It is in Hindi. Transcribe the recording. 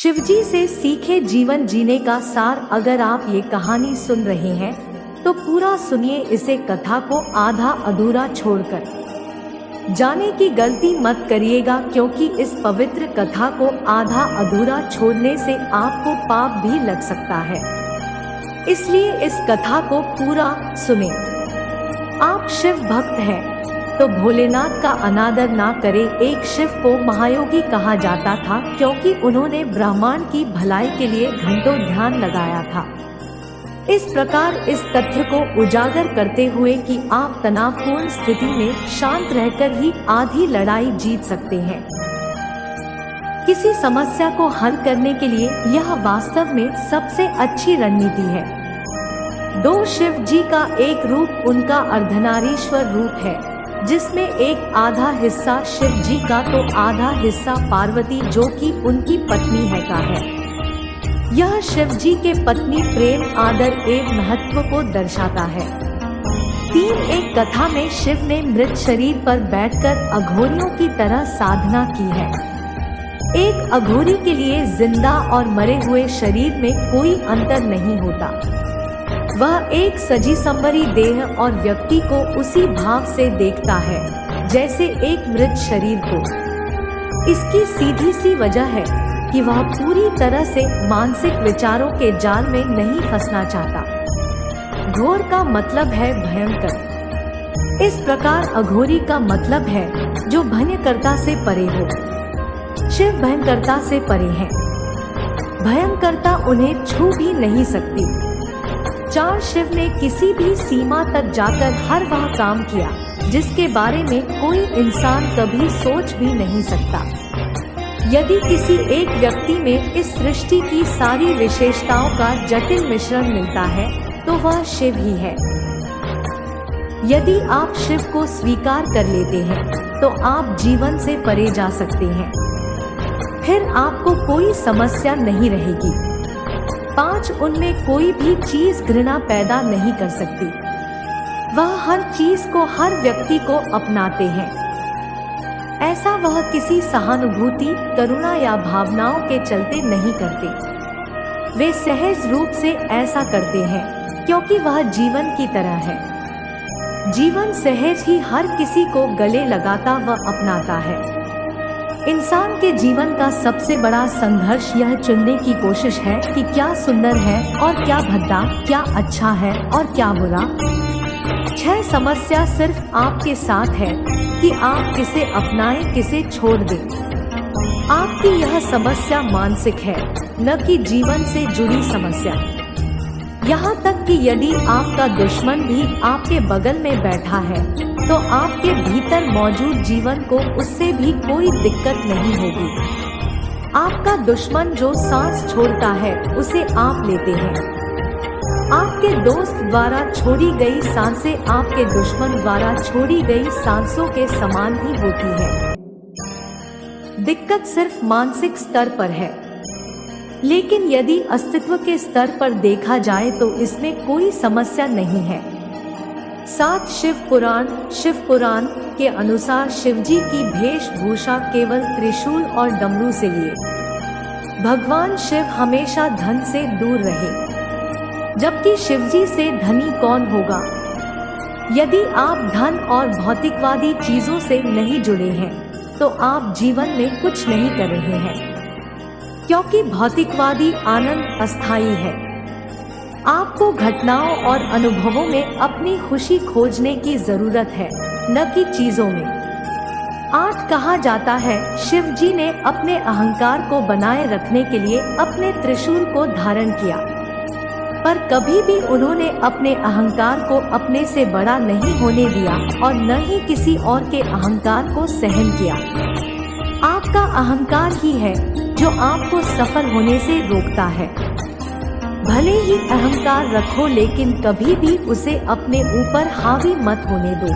शिवजी से सीखे जीवन जीने का सार। अगर आप ये कहानी सुन रहे हैं तो पूरा सुनिए, इसे कथा को आधा अधूरा छोड़कर जाने की गलती मत करिएगा, क्योंकि इस पवित्र कथा को आधा अधूरा छोड़ने से आपको पाप भी लग सकता है। इसलिए इस कथा को पूरा सुने। आप शिव भक्त हैं तो भोलेनाथ का अनादर ना करें। एक शिव को महायोगी कहा जाता था, क्योंकि उन्होंने ब्रह्मांड की भलाई के लिए घंटों ध्यान लगाया था। इस प्रकार इस तथ्य को उजागर करते हुए कि आप तनावपूर्ण स्थिति में शांत रहकर ही आधी लड़ाई जीत सकते हैं। किसी समस्या को हल करने के लिए यह वास्तव में सबसे अच्छी रणनीति है। दो शिव जी का एक रूप उनका अर्धनारीश्वर रूप है, जिसमें एक आधा हिस्सा शिव जी का तो आधा हिस्सा पार्वती, जो कि उनकी पत्नी है, का है। यह शिव जी के पत्नी प्रेम, आदर एवं महत्व को दर्शाता है। 3 कथा में शिव ने मृत शरीर पर बैठकर अघोरियों की तरह साधना की है। एक अघोरी के लिए जिंदा और मरे हुए शरीर में कोई अंतर नहीं होता। वह एक सजी संवरी देह और व्यक्ति को उसी भाव से देखता है जैसे एक मृत शरीर को। इसकी सीधी सी वजह है कि वह पूरी तरह से मानसिक विचारों के जाल में नहीं फंसना चाहता। घोर का मतलब है भयंकर। इस प्रकार अघोरी का मतलब है जो भयंकरता से परे हो। शिव भयंकरता से परे हैं। भयंकरता उन्हें छू भी नहीं सकती। 4 शिव ने किसी भी सीमा तक जाकर हर वह काम किया जिसके बारे में कोई इंसान कभी सोच भी नहीं सकता। यदि किसी एक व्यक्ति में इस सृष्टि की सारी विशेषताओं का जटिल मिश्रण मिलता है तो वह शिव ही है। यदि आप शिव को स्वीकार कर लेते हैं तो आप जीवन से परे जा सकते हैं। फिर आपको कोई समस्या नहीं रहेगी। 5 उनमें कोई भी चीज घृणा पैदा नहीं कर सकती। वह हर चीज को, हर व्यक्ति को अपनाते हैं। ऐसा वह किसी सहानुभूति, करुणा या भावनाओं के चलते नहीं करते। वे सहज रूप से ऐसा करते हैं क्योंकि वह जीवन की तरह है। जीवन सहज ही हर किसी को गले लगाता व अपनाता है। इंसान के जीवन का सबसे बड़ा संघर्ष यह चुनने की कोशिश है कि क्या सुंदर है और क्या भद्दा, क्या अच्छा है और क्या बुरा। 6 समस्या सिर्फ आपके साथ है कि आप किसे अपनाएं, किसे छोड़ दें। आपकी यह समस्या मानसिक है, न कि जीवन से जुड़ी समस्या। यहाँ तक कि यदि आपका दुश्मन भी आपके बगल में बैठा है तो आपके भीतर मौजूद जीवन को उससे भी कोई दिक्कत नहीं होगी। आपका दुश्मन जो सांस छोड़ता है उसे आप लेते हैं। आपके दोस्त द्वारा छोड़ी गई सांसें आपके दुश्मन द्वारा छोड़ी गई सांसों के समान ही होती है। दिक्कत सिर्फ मानसिक स्तर पर है, लेकिन यदि अस्तित्व के स्तर पर देखा जाए तो इसमें कोई समस्या नहीं है। 7 शिव पुराण के अनुसार शिवजी की वेशभूषा केवल त्रिशूल और डमरू से लिए। भगवान शिव हमेशा धन से दूर रहे, जबकि शिवजी से धनी कौन होगा। यदि आप धन और भौतिकवादी चीजों से नहीं जुड़े हैं तो आप जीवन में कुछ नहीं कर रहे हैं, क्योंकि भौतिकवादी आनंद अस्थायी है। आपको घटनाओं और अनुभवों में अपनी खुशी खोजने की जरूरत है, न कि चीजों में। 8 कहा जाता है, शिवजी ने अपने अहंकार को बनाए रखने के लिए अपने त्रिशूल को धारण किया, पर कभी भी उन्होंने अपने अहंकार को अपने से बड़ा नहीं होने दिया और न ही किसी और के अहंकार को सहन किया। आपका अहंकार ही है जो आपको सफल होने से रोकता है। भले ही अहंकार रखो, लेकिन कभी भी उसे अपने ऊपर हावी मत होने दो।